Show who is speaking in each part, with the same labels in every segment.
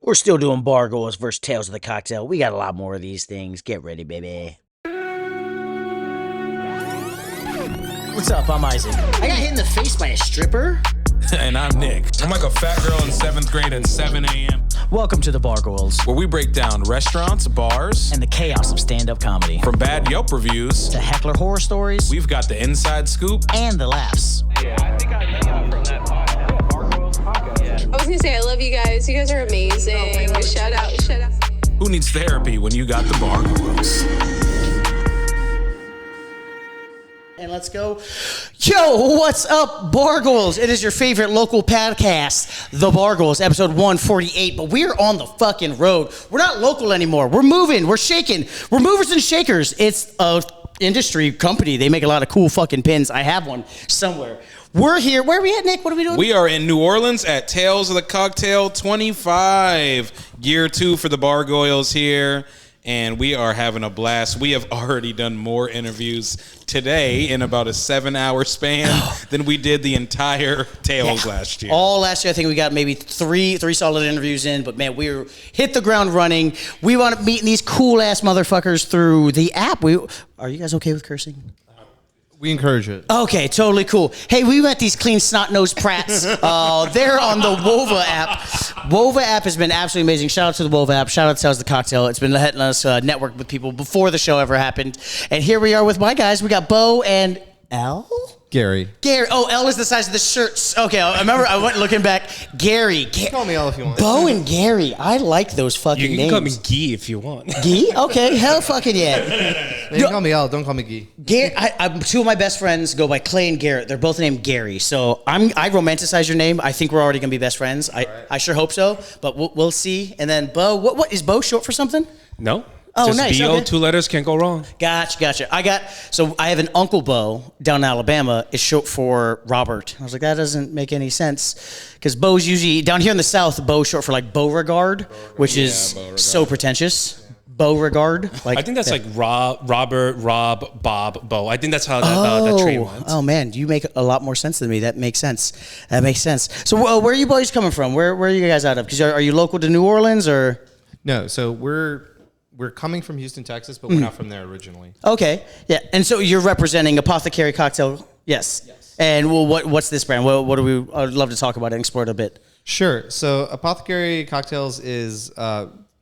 Speaker 1: We're still doing Bargoyles versus Tales of the Cocktail. We got a lot more of these things. Get ready, baby. What's up? I'm Isaac. I got hit in the face by a stripper.
Speaker 2: And I'm Nick. I'm like a fat girl in 7th grade at 7 a.m.
Speaker 1: Welcome to the Bargoyles,
Speaker 2: where we break down restaurants, bars,
Speaker 1: and the chaos of stand-up comedy.
Speaker 2: From bad Yelp reviews
Speaker 1: to heckler horror stories,
Speaker 2: we've got the inside scoop
Speaker 1: and the laughs.
Speaker 3: Yeah, I think I met from that Bargoyles podcast.
Speaker 4: I was gonna say I love you guys. You guys are amazing. Shout out.
Speaker 2: Who needs therapy when you got the Bargoyles?
Speaker 1: And let's go. Yo, what's up, Bargoyles? It is your favorite local podcast, The Bargoyles, episode 148. But we're on the fucking road. We're not local anymore. We're moving. We're shaking. We're movers and shakers. It's a industry company. They make a lot of cool fucking pins. I have one somewhere. We're here. Where are we at, Nick? What are we doing?
Speaker 2: We are in New Orleans at Tales of the Cocktail 25. Year 2 for the Bargoyles here. And we are having a blast. We have already done more interviews today in about a 7-hour span than we did the entire Tales last year.
Speaker 1: All last year, I think we got maybe three solid interviews in. But man, we hit the ground running. We want to meet these cool ass motherfuckers through the app. Are you guys okay with cursing?
Speaker 5: We encourage it.
Speaker 1: Okay, totally cool. Hey, we met these clean snot-nosed prats. They're on the Wova app. Wova app has been absolutely amazing. Shout out to the Wova app. Shout out to Tales of the Cocktail. It's been letting us network with people before the show ever happened. And here we are with my guys. We got Bo and L?
Speaker 5: Gary.
Speaker 1: Oh, L is the size of the shirts. Okay, I remember I went looking back. Gary.
Speaker 5: Call me L if you want.
Speaker 1: Bo and Gary. I like those fucking names.
Speaker 6: You can call me Guy if you want.
Speaker 1: Guy? Okay, hell fucking yeah.
Speaker 5: You can call me L, don't call me Guy.
Speaker 1: Gary, two of my best friends go by Clay and Garrett. They're both named Gary. So I romanticize your name. I think we're already going to be best friends. I sure hope so, but we'll see. And then Bo, what is Bo short for something?
Speaker 6: No.
Speaker 1: Oh,
Speaker 6: just
Speaker 1: nice.
Speaker 6: B-O,
Speaker 1: Okay.
Speaker 6: 2 letters, can't go wrong.
Speaker 1: Gotcha. I have an Uncle Bo down in Alabama. Is short for Robert. I was like, that doesn't make any sense. Because Bo's usually, down here in the South, Bo's short for like Beauregard, which is so pretentious. Beauregard.
Speaker 6: I think that's like Robert, Rob, Bob, Bo. I think that's how that train went.
Speaker 1: Oh, man, you make a lot more sense than me. That makes sense. So where are you boys coming from? Where are you guys out of? Because are you local to New Orleans or?
Speaker 5: No, so we're coming from Houston, Texas, but we're not from there originally.
Speaker 1: Okay, yeah. And so you're representing Apothecary Cocktail, yes. And what's this brand? What do we? I'd love to talk about it and explore it a bit.
Speaker 5: Sure. So Apothecary Cocktails is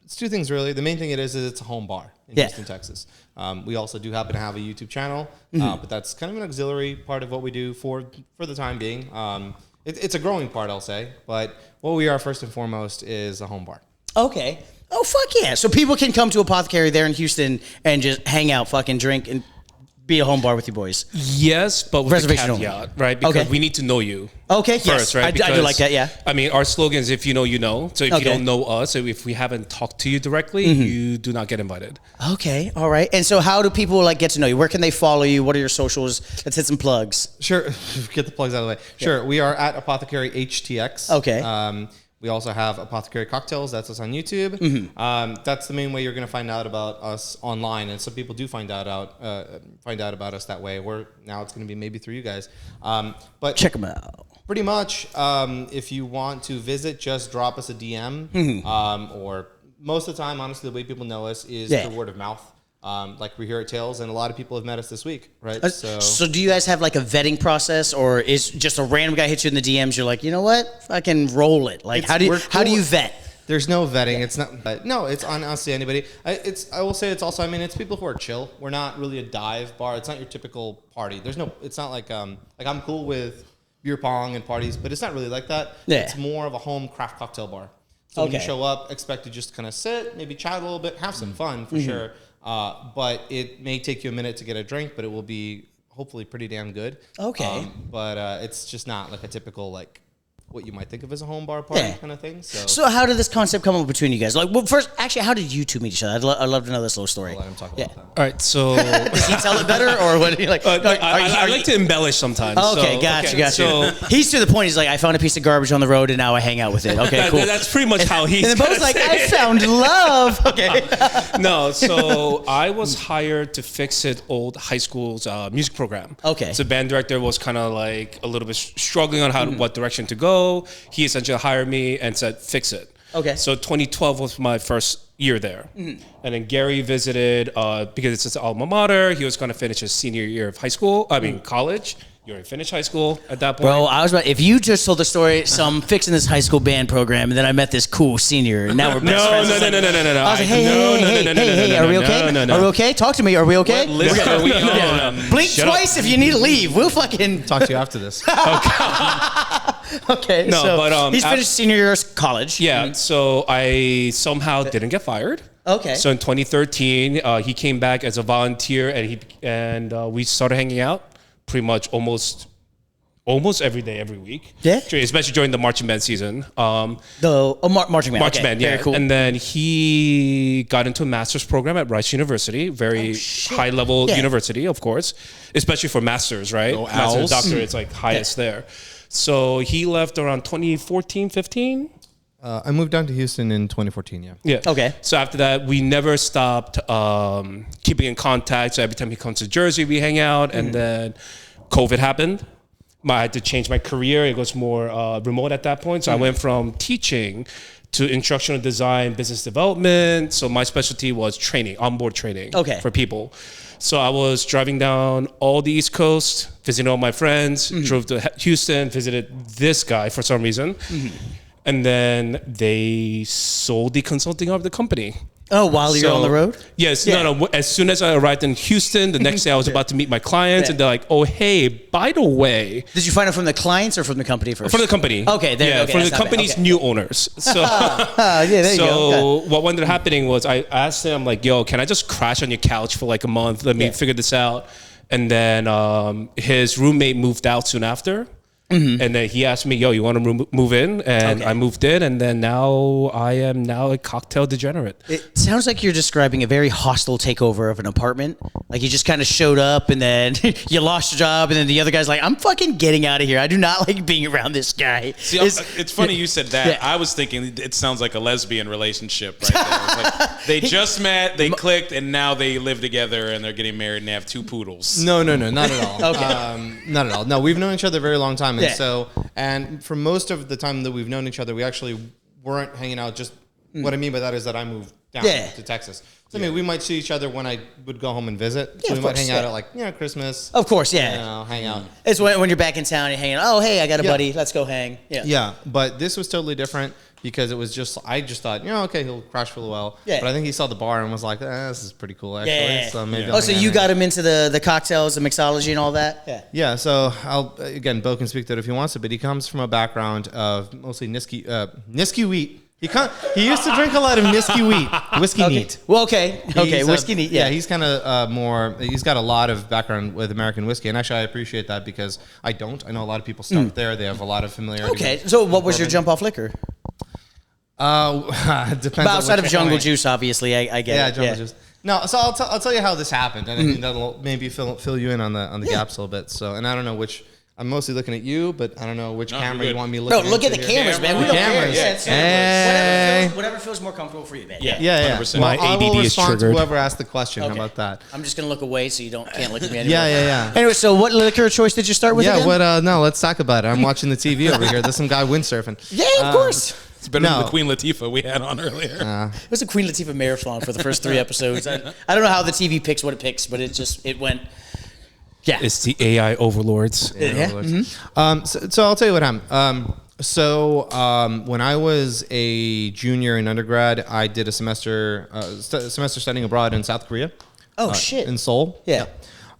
Speaker 5: it's two things really. The main thing is it's a home bar in Houston, Texas. We also do happen to have a YouTube channel, but that's kind of an auxiliary part of what we do for the time being. It's a growing part, I'll say, but what we are first and foremost is a home bar.
Speaker 1: Okay. Oh, fuck yeah. So people can come to Apothecary there in Houston and just hang out, fucking drink, and be a home bar with you boys.
Speaker 6: Yes, but with
Speaker 1: Reservation
Speaker 6: the caveat, right? Because we need to know you.
Speaker 1: Okay,
Speaker 6: first,
Speaker 1: yes.
Speaker 6: right?
Speaker 1: I do like that, yeah.
Speaker 6: I mean, our slogan is if you know, you know. So if you don't know us, so if we haven't talked to you directly, you do not get invited.
Speaker 1: Okay, all right. And so how do people get to know you? Where can they follow you? What are your socials? Let's hit some plugs.
Speaker 5: Sure. Get the plugs out of the way. Sure. We are at Apothecary HTX.
Speaker 1: Okay.
Speaker 5: We also have Apothecary Cocktails. That's us on YouTube. That's the main way you're going to find out about us online, and some people do find out about us that way. Now it's going to be maybe through you guys. But
Speaker 1: check them out.
Speaker 5: Pretty much, if you want to visit, just drop us a DM. Or most of the time, honestly, the way people know us is through word of mouth. Like we're here at Tales, and a lot of people have met us this week, right?
Speaker 1: So do you guys have like a vetting process, or is just a random guy hits you in the DMs? You're like, you know what? I can roll it. Like, how do you vet? There's
Speaker 5: no vetting. It's not. No, it's on honestly anybody. I will say it's also. I mean, it's people who are chill. We're not really a dive bar. It's not your typical party. It's not like I'm cool with beer pong and parties, but it's not really like that.
Speaker 1: Yeah.
Speaker 5: It's more of a home craft cocktail bar. So when you show up, expect to just kind of sit, maybe chat a little bit, have some fun for sure. But it may take you a minute to get a drink, but it will be hopefully pretty damn good.
Speaker 1: Okay.
Speaker 5: But it's just not like a typical what you might think of as a home bar party kind of thing.
Speaker 1: So how did this concept come up between you guys? First, actually, how did you two meet each other? I'd love to know this little story.
Speaker 5: I'll let him talk about that.
Speaker 6: All right, so
Speaker 1: does he tell it better, or what? Are you like?
Speaker 6: I like to embellish sometimes.
Speaker 1: Okay, gotcha.
Speaker 6: So
Speaker 1: he's to the point. He's like, I found a piece of garbage on the road, and now I hang out with it. Okay, cool.
Speaker 6: That's pretty much how he's.
Speaker 1: And then Bo's like, I found love. Okay.
Speaker 6: No, so I was hired to fix it old high school's music program.
Speaker 1: Okay.
Speaker 6: So band director was kind of like a little bit struggling on what direction to go. He essentially hired me and said, fix it.
Speaker 1: Okay.
Speaker 6: So 2012 was my first year there. And then Gary visited because it's his alma mater. He was going to finish his senior year of college. You already finished high school at that point.
Speaker 1: Bro, I was about, if you just told the story, so I'm fixing this high school band program, and then I met this cool senior, and now we're best friends.
Speaker 6: No.
Speaker 1: I was like, hey, are we okay? Are we okay? Talk to me. Are we okay?
Speaker 2: What list are we on?
Speaker 1: Blink twice if you need to leave. We'll fucking
Speaker 5: Talk to you after this.
Speaker 1: okay.
Speaker 6: No,
Speaker 1: so
Speaker 6: but,
Speaker 1: he's finished senior year of college.
Speaker 6: Yeah, so I somehow didn't get fired.
Speaker 1: Okay.
Speaker 6: So in 2013, he came back as a volunteer, and we started hanging out pretty much almost every day, every week.
Speaker 1: Yeah.
Speaker 6: Especially during the marching band season.
Speaker 1: Marching band.
Speaker 6: Marching
Speaker 1: Okay,
Speaker 6: band, yeah.
Speaker 1: Very cool.
Speaker 6: And then he got into a master's program at Rice University, very high level university, of course, especially for masters, right?
Speaker 2: Oh,
Speaker 6: Master's,
Speaker 2: owls.
Speaker 6: doctor, it's like highest there. So he left around 2014, 15.
Speaker 5: I moved down to Houston in 2014, yeah.
Speaker 6: Yeah.
Speaker 1: Okay.
Speaker 6: So after that, we never stopped keeping in contact. So every time he comes to Jersey, we hang out. And then COVID happened. I had to change my career. It was more remote at that point. So I went from teaching to instructional design, business development. So my specialty was training, onboard training for people. So I was driving down all the East Coast, visiting all my friends, drove to Houston, visited this guy for some reason. And then they sold the consulting of the company.
Speaker 1: Oh, while you're on the road?
Speaker 6: Yes. Yeah. No. As soon as I arrived in Houston, the next day I was about to meet my clients, and they're like, "Oh, hey, by the way."
Speaker 1: Did you find it from the clients or from the company first?
Speaker 6: From the company.
Speaker 1: Okay.
Speaker 6: From the company's new owners. So,
Speaker 1: there you go. Okay.
Speaker 6: What ended up happening was I asked him, like, "Yo, can I just crash on your couch for like a month? Let me figure this out." And then his roommate moved out soon after. And then he asked me, "Yo, you want to move in?" And I moved in, and then now I am now a cocktail degenerate.
Speaker 1: It sounds like you're describing a very hostile takeover of an apartment. Like you just kind of showed up, and then you lost your job, and then the other guy's like, "I'm fucking getting out of here. I do not like being around this guy."
Speaker 2: See, it's funny you said that. I was thinking it sounds like a lesbian relationship right there. It's like they just met, they clicked, and now they live together, and they're getting married, and they have 2 poodles.
Speaker 5: No, not at all.
Speaker 1: Okay.
Speaker 5: Not at all. No, we've known each other a very long time. And for most of the time that we've known each other, we actually weren't hanging out. Just what I mean by that is that I moved down to Texas. So I mean, we might see each other when I would go home and visit. So we might hang out at like, Christmas.
Speaker 1: Of course,
Speaker 5: hang out.
Speaker 1: It's when you're back in town, you're hanging out. Oh, hey, I got a buddy. Let's go hang.
Speaker 5: Yeah, but this was totally different because it was just, I just thought, okay, he'll crash for a while. Yeah. But I think he saw the bar and was like, this is pretty cool, actually.
Speaker 1: Yeah.
Speaker 5: So maybe
Speaker 1: so you got him into the cocktails, the mixology, and all that?
Speaker 5: Yeah, so Bill can speak to it if he wants to, but he comes from a background of mostly Niski wheat. He used to drink a lot of Niski wheat, whiskey neat.
Speaker 1: Well, whiskey neat. Yeah,
Speaker 5: he's kind of he's got a lot of background with American whiskey, and actually I appreciate that because I don't. I know a lot of people start there. They have a lot of familiarity.
Speaker 1: Okay, so what was your jump off liquor?
Speaker 5: Depends.
Speaker 1: Outside of Jungle Juice, obviously, I get it.
Speaker 5: Yeah, Jungle Juice. No, so I'll tell you how this happened, and I think that'll maybe fill you in on the gaps a little bit. So, and I don't know which. I'm mostly looking at you, but I don't know which camera you want me looking at.
Speaker 1: No, look at the cameras, man. We don't care. Whatever feels more comfortable for you, man.
Speaker 5: Yeah.
Speaker 6: 100%. My
Speaker 5: I will
Speaker 6: ADD is
Speaker 5: respond to
Speaker 6: triggered.
Speaker 5: whoever asked the question. How about that?
Speaker 1: I'm just gonna look away so you can't look at me anymore.
Speaker 5: Yeah.
Speaker 1: Anyway, so what liquor choice did you start with? Again?
Speaker 5: No, let's talk about it. I'm watching the TV over here. There's some guy windsurfing.
Speaker 1: Yeah, of course.
Speaker 2: It's better than the Queen Latifah we had on earlier.
Speaker 1: It was a Queen Latifah marathon for the first 3 episodes. I don't know how the TV picks what it picks, but it went. Yeah,
Speaker 6: it's the AI overlords.
Speaker 5: So I'll tell you what happened. When I was a junior in undergrad, I did a semester studying abroad in South Korea.
Speaker 1: Oh shit!
Speaker 5: In Seoul.
Speaker 1: Yeah.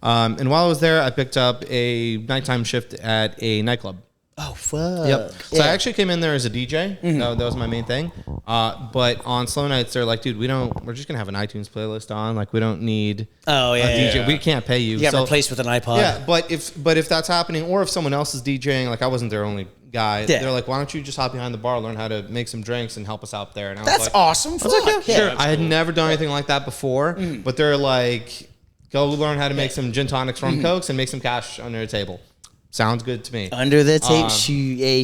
Speaker 5: And while I was there, I picked up a nighttime shift at a nightclub.
Speaker 1: Oh fuck!
Speaker 5: Yep. So I actually came in there as a DJ. That was my main thing. But on slow nights, they're like, "Dude, we're just gonna have an iTunes playlist on. Like, we don't need a DJ. We can't pay you.
Speaker 1: You got replaced with an iPod.
Speaker 5: Yeah, but if that's happening, or if someone else is DJing, like I wasn't their only guy, they're like, "Why don't you just hop behind the bar, learn how to make some drinks, and help us out there?" And I was
Speaker 1: that's
Speaker 5: like,
Speaker 1: awesome.
Speaker 5: I was like, "Yeah, sure." I had
Speaker 2: cool.
Speaker 5: never done anything like that before, but they're like, "Go learn how to make some gin tonics, rum cokes, and make some cash under the table." Sounds good to me.
Speaker 1: Under the tape,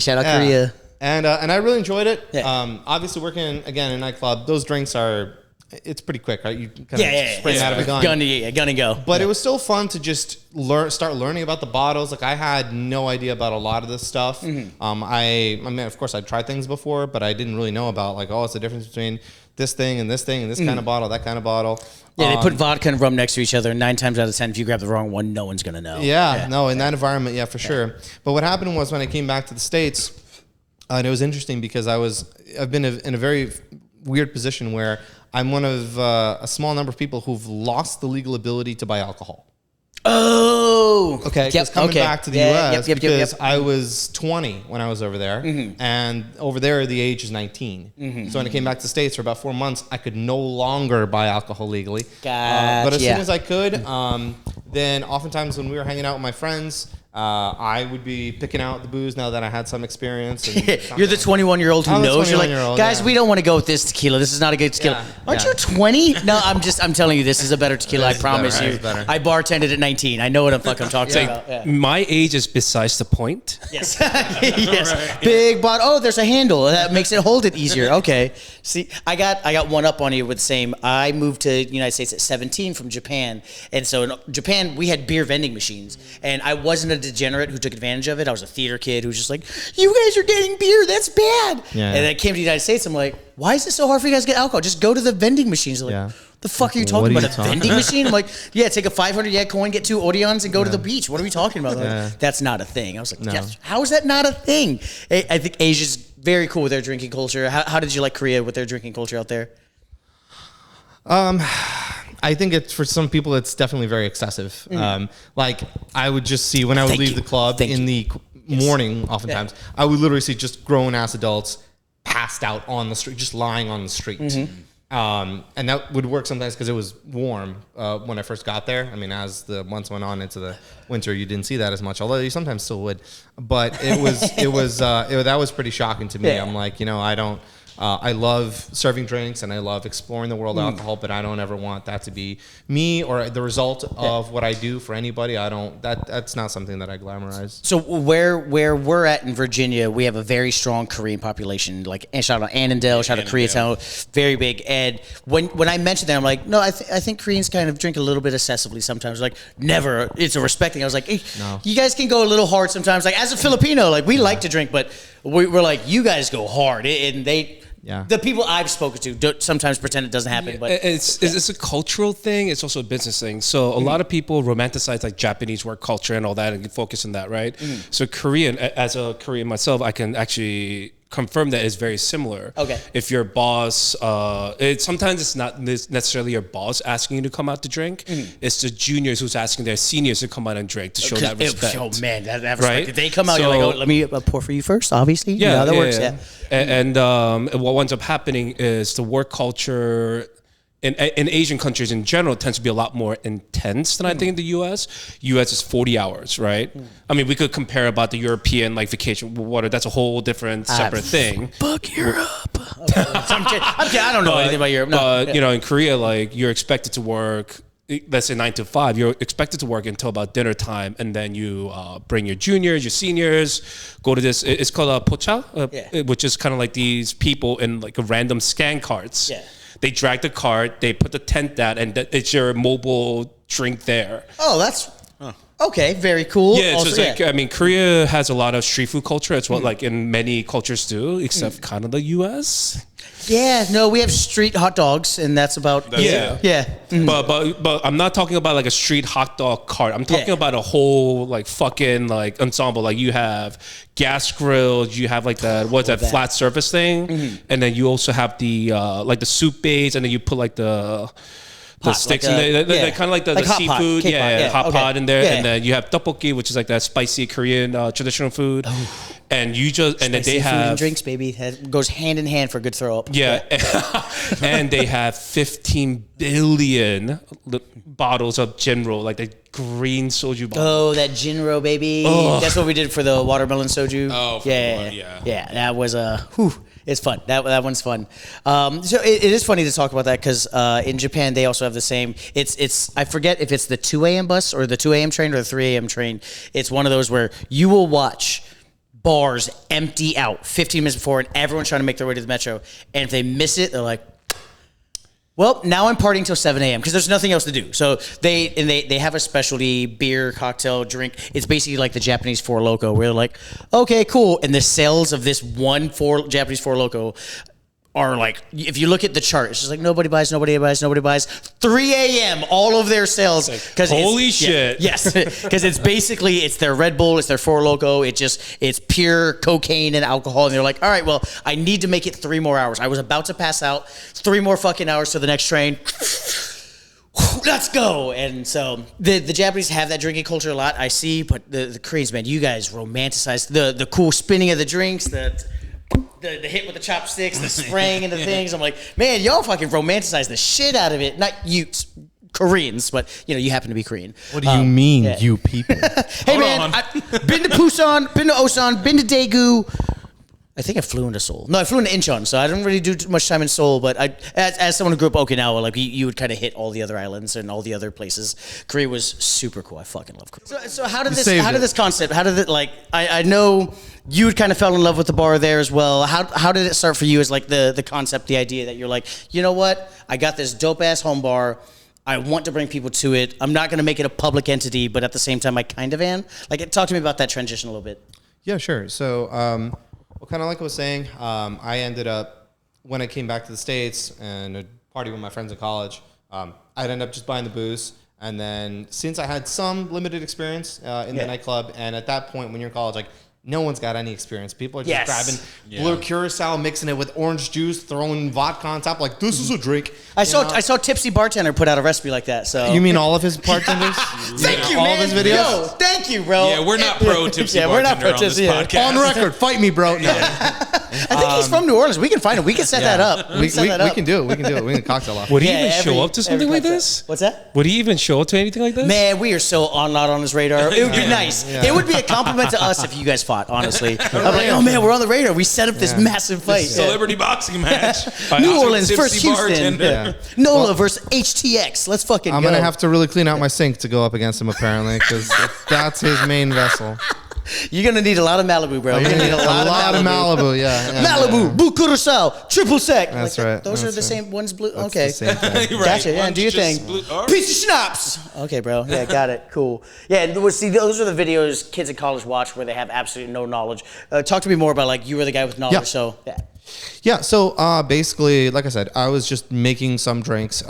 Speaker 1: shout out Korea.
Speaker 5: And I really enjoyed it.
Speaker 1: Yeah.
Speaker 5: Obviously, working again in a nightclub, those drinks are it's pretty quick, right? You kind of spring out of a gun.
Speaker 1: Gun and go.
Speaker 5: But it was still fun to just start learning about the bottles. Like I had no idea about a lot of this stuff. I mean, of course, I'd tried things before, but I didn't really know about like, oh, it's the difference between this thing and this thing and this kind of bottle, that kind of bottle.
Speaker 1: Yeah, they put vodka and rum next to each other. 9 times out of 10, if you grab the wrong one, no one's gonna know.
Speaker 5: Yeah, no, in that environment, yeah, for sure. But what happened was when I came back to the States, and it was interesting because I've been in a very weird position where I'm one of a small number of people who've lost the legal ability to buy alcohol.
Speaker 1: Oh,
Speaker 5: okay. Because coming back to the U.S. because
Speaker 1: yep.
Speaker 5: I was 20 when I was over there, and over there the age is 19. So when I came back to the States for about 4 months, I could no longer buy alcohol legally. But as soon as I could, then oftentimes when we were hanging out with my friends, I would be picking out the booze now that I had some experience. And
Speaker 1: you're the 21-year-old who knows. You're like, guys, we don't want to go with this tequila. This is not a good tequila. Aren't you 20? No, I'm telling you, this is a better tequila. I promise you. I bartended at 19. I know what I'm fucking talking about. Yeah.
Speaker 6: My age is besides the point.
Speaker 1: Yes. Yes. Right. Big bottle. Oh, there's a handle. That makes it hold it easier. Okay. See, I got one up on you with the same. I moved to the United States at 17 from Japan. And so in Japan, we had beer vending machines. And I wasn't a degenerate who took advantage of it. I was a theater kid who was just like, you guys are getting beer, that's bad. Yeah. And then I came to the United States, I'm like, why is it so hard for you guys to get alcohol? Just go to the vending machines. They're like, the fuck are you talking about? A vending machine? I'm like, yeah, take a 500 yen coin, get 2 Odeons, and go to the beach. What are we talking about? Like, that's not a thing. I was like, yes, how is that not a thing? I think Asia's very cool with their drinking culture. How did you like Korea with their drinking culture out there?
Speaker 5: I think it's for some people it's definitely very excessive. Like I would just see when I would leave the club in the morning, oftentimes I would literally see just grown ass adults passed out on the street, just lying on the street. And that would work sometimes because it was warm when I first got there. I mean, as the months went on into the winter, you didn't see that as much, although you sometimes still would. But that was pretty shocking to me. I'm like, I love serving drinks and I love exploring the world of alcohol, but I don't ever want that to be me or the result of what I do for anybody. That's not something that I glamorize.
Speaker 1: So where we're at in Virginia, we have a very strong Korean population. Like, and shout out Annandale, shout out Koreatown, very big. And when I mentioned that, I'm like, no, I think Koreans kind of drink a little bit excessively sometimes. Like, never. It's a respect thing. I was like, hey, you guys can go a little hard sometimes. Like, as a Filipino, like we like to drink, but we're like, you guys go hard, and they. Yeah. The people I've spoken to sometimes pretend it doesn't happen, but
Speaker 6: it's a cultural thing. It's also a business thing. So a lot of people romanticize like Japanese work culture and all that, and focus on that, right? So Korean, as a Korean myself, I can actually confirm that it's very similar.
Speaker 1: Okay.
Speaker 6: If your boss, sometimes it's not necessarily your boss asking you to come out to drink. It's the juniors who's asking their seniors to come out and drink to show that respect.
Speaker 1: Oh man, that respect. Right? If they come out, you're like, oh, let me pour for you first. Obviously, yeah, that works. Yeah.
Speaker 6: And what ends up happening is the work culture in Asian countries in general tends to be a lot more intense than I think in the U.S. U.S. is 40 hours, right? I mean, we could compare about the European like vacation water. That's a whole different separate thing.
Speaker 1: Fuck Europe. I'm kidding. I don't know anything about Europe.
Speaker 6: No. But in Korea, like you're expected to work. Let's say 9 to 5, you're expected to work until about dinner time, and then you bring your juniors, your seniors, go to this. It's called a pocha, which is kind of like these people in like a random scan carts. Yeah. They drag the cart, they put the tent down, and it's your mobile drink there.
Speaker 1: Oh, that's okay. Very cool.
Speaker 6: Yeah, it's also, I mean, Korea has a lot of street food culture. It's what like in many cultures do, except kind of the U.S.
Speaker 1: Yeah, no, we have street hot dogs, and that's about yeah.
Speaker 6: But I'm not talking about like a street hot dog cart. I'm talking about a whole like fucking like ensemble. Like you have gas grills, you have like that flat surface thing, and then you also have the like the soup base, and then you put like the sticks in there, kind of like the seafood, hot pot in there, and then you have tteokbokki, which is like that spicy Korean traditional food. And you just and then they have
Speaker 1: food and drinks, baby. It goes hand in hand for a good throw up.
Speaker 6: Yeah, and they have 15 billion bottles of Jinro, like the green soju bottle.
Speaker 1: Oh, that Jinro, baby. That's what we did for the watermelon soju.
Speaker 2: Oh,
Speaker 1: yeah. That was it's fun. That one's fun. So it is funny to talk about that because in Japan they also have the same. It's I forget if it's the 2 a.m. bus or the 2 a.m. train or the 3 a.m. train. It's one of those where you will watch bars empty out 15 minutes before and everyone's trying to make their way to the metro, and if they miss it, they're like, Well, now I'm partying till 7 a.m. because there's nothing else to do. So they have a specialty beer, cocktail, drink. It's basically like the Japanese Four Loko, where they're like, okay, cool. And the sales of this Japanese Four Loko are like, if you look at the chart, it's just like nobody buys. 3 a.m. all of their sales. Because
Speaker 6: Holy shit.
Speaker 1: Yes, because it's their Red Bull, it's their Four Loko. It's pure cocaine and alcohol, and they're like, all right, well, I need to make it 3 more hours. I was about to pass out. 3 more fucking hours to the next train. Let's go. And so the Japanese have that drinking culture a lot, I see, but the Koreans, man, you guys romanticize the cool spinning of the drinks, the hit with the chopsticks, the spraying and the things. I'm like, man, y'all fucking romanticize the shit out of it. Not you, Koreans, but you happen to be Korean.
Speaker 5: What do you mean, you people?
Speaker 1: Hey, man, I've been to Busan, been to Osan, been to Daegu. I think I flew into Seoul. No, I flew into Incheon, so I didn't really do much time in Seoul. But as someone who grew up Okinawa, like you would kind of hit all the other islands and all the other places. Korea was super cool. I fucking love Korea. So how did this concept? How did it I know you had kind of fell in love with the bar there as well. How did it start for you as like the concept, the idea that you're like, you know what? I got this dope ass home bar. I want to bring people to it. I'm not going to make it a public entity, but at the same time, I kind of am. Like, talk to me about that transition a little bit.
Speaker 5: Yeah, sure. So, well, kind of like I was saying, I ended up, when I came back to the States and a party with my friends in college, I'd end up just buying the booze. And then since I had some limited experience in the nightclub, and at that point when you're in college, like, no one's got any experience. People are just grabbing blue curacao, mixing it with orange juice, throwing vodka on top. Like, this is a drink.
Speaker 1: I saw Tipsy Bartender put out a recipe like that. So
Speaker 5: you mean all of his bartenders?
Speaker 1: Thank you,
Speaker 5: all
Speaker 1: man.
Speaker 5: of his videos.
Speaker 1: Yo, thank you, bro.
Speaker 2: Yeah, we're not pro Tipsy Bartender on this podcast.
Speaker 5: On record, fight me, bro. No.
Speaker 1: I think he's from New Orleans. We can find him. We can set that up.
Speaker 5: We can do it. We can cocktail off.
Speaker 6: Would he even show up to something like this?
Speaker 1: What's that?
Speaker 6: Would he even show up to anything like this?
Speaker 1: Man, we are so not on his radar. It would be nice. Yeah. It would be a compliment to us if you guys fought, honestly. I'm like, oh man, we're on the radar. We set up this massive fight.
Speaker 2: Celebrity boxing match.
Speaker 1: New Orleans versus Houston.
Speaker 5: Yeah.
Speaker 1: NOLA versus HTX. Let's fucking
Speaker 5: I'm going to have to really clean out my sink to go up against him, apparently, because that's his main vessel.
Speaker 1: You're going to need a lot of Malibu, bro. You're going to need a lot of
Speaker 5: Malibu, yeah.
Speaker 1: Malibu, Bukurasao, triple sec.
Speaker 5: That's
Speaker 1: like,
Speaker 5: right.
Speaker 1: Those
Speaker 5: that's
Speaker 1: are the
Speaker 5: right.
Speaker 1: same ones. Blue.
Speaker 5: That's
Speaker 1: Okay.
Speaker 5: the same thing.
Speaker 2: Right.
Speaker 1: Gotcha. Yeah,
Speaker 2: One's
Speaker 1: do your thing. Piece of schnapps. Okay, bro. Yeah, got it. Cool. Yeah, and see, those are the videos kids in college watch where they have absolutely no knowledge. Talk to me more about, like, you were the guy with knowledge, so, yeah.
Speaker 5: Yeah, so basically, like I said, I was just making some drinks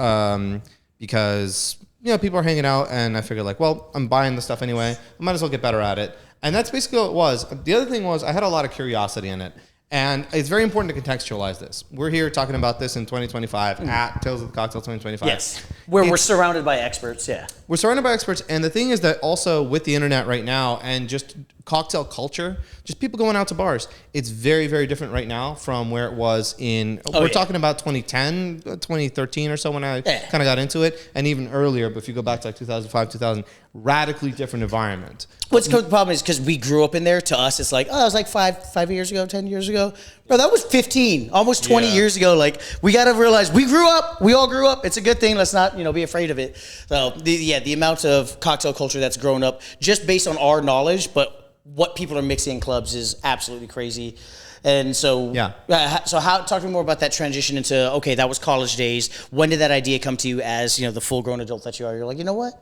Speaker 5: because, people are hanging out, and I figured, like, well, I'm buying the stuff anyway. I might as well get better at it. And that's basically what it was. The other thing was I had a lot of curiosity in it. And it's very important to contextualize this. We're here talking about this in 2025 at Tales of the Cocktail 2025.
Speaker 1: Yes. We're surrounded by experts, yeah.
Speaker 5: We're surrounded by experts. And the thing is that also with the internet right now and just cocktail culture, just people going out to bars, it's very, very different right now from where it was we're talking about 2010, 2013 or so when I kind of got into it. And even earlier, but if you go back to like 2005, 2000, radically different environment.
Speaker 1: What's the problem is because we grew up in there. To us, it's like, oh, that was like 5 years ago, 10 years ago. Bro, that was 15, almost 20 years ago. Like, we got to realize we grew up. We all grew up. It's a good thing. Let's not, be afraid of it. So, the amount of cocktail culture that's grown up just based on our knowledge, but what people are mixing in clubs is absolutely crazy. And so, talk to me more about that transition into, okay, that was college days. When did that idea come to you as, the full-grown adult that you are? You're like, you know what?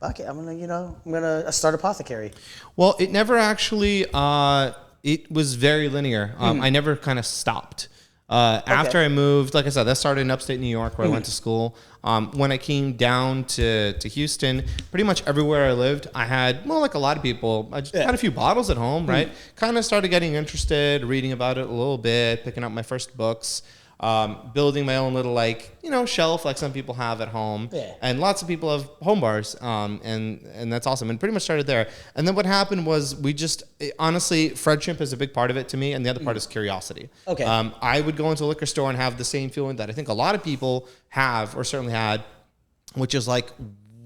Speaker 1: Fuck it. I'm gonna start Apothecary.
Speaker 5: Well, it never actually. It was very linear. I never kind of stopped. After I moved, like I said, that started in upstate New York where I went to school. When I came down to Houston, pretty much everywhere I lived, I had, like a lot of people, I just had a few bottles at home, right? Kind of started getting interested, reading about it a little bit, picking up my first books. Building my own little shelf like some people have at home, and lots of people have home bars, and that's awesome. And pretty much started there. And then what happened was honestly, friendship is a big part of it to me, and the other part is curiosity. Okay. I would go into a liquor store and have the same feeling that I think a lot of people have, or certainly had, which is like,